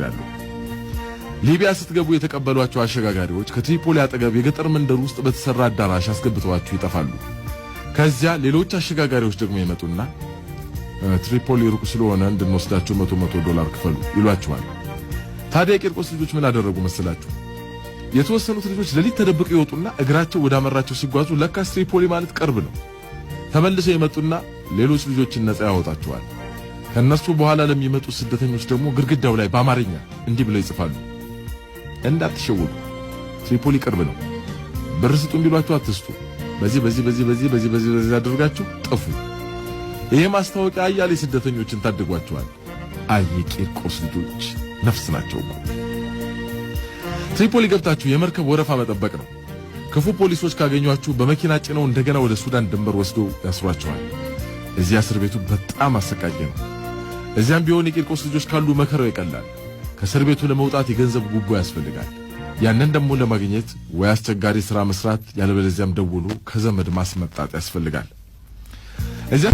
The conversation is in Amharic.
ተናግሬያለሁ። ሊቢያ ስትገቡ የተቀበሏቸው አሸጋጋሪዎች ከትሪፖሊ አጠገብ የገጠር መንደር ውስጥ በተሰራ አዳራሽ አስገብተዋችሁ ይጠፋሉ። ከዚያ ሌሎች አሸጋጋሪዎች ደግሞ ይመጡና ትሪፖሊ ሩቅ ስለሆነ እንድንወስዳችሁ $100 ክፈሉ ይሏችኋል። ታዲያ የቂርቆስ ልጆች ምን አደረጉ መሰላችሁ? የተወሰኑት ልጆች ሌሊት ተደብቀው ይወጡና እግራቸው ወደ አመራቸው ሲጓዙ ለካስ ትሪፖሊ ማለት ቅርብ ነው። ተመልሰው ይመጡና ሌሎች ልጆችን ነፃ ያወጣቸዋል። ከነሱ በኋላ ለሚመጡ ስደተኞች ደግሞ ግድግዳው ላይ በአማርኛ እንዲህ ብለው ይጽፋሉ፣ እንዳትሸወዱ ትሪፖሊ ቅርብ ነው፣ ብር ስጡን ቢሏችሁ አትስጡ፣ በዚህ አድርጋችሁ ጥፉ። ይሄ ማስታወቂያ አያሌ ስደተኞችን ታድጓቸዋል። አይ የቂርቆስ ልጆች ነፍስ ናቸው እኮ። ትሪፖሊ ገብታችሁ የመርከብ ወረፋ መጠበቅ ነው። ክፉ ፖሊሶች ካገኟችሁ በመኪና ጭነው እንደገና ወደ ሱዳን ድንበር ወስደው ያስሯቸዋል። እዚያ እስር ቤቱ በጣም አሰቃቂ ነው። እዚያም ቢሆን የቂርቆስ ልጆች ካሉ መከራው ይቀላል። ከእስር ቤቱ ለመውጣት የገንዘብ ጉቦ ያስፈልጋል። ያንን ደግሞ ለማግኘት ወይ አስቸጋሪ ሥራ መስራት፣ ያለበለዚያም ደውሎ ከዘመድ ማስመጣት ያስፈልጋል። እዚያ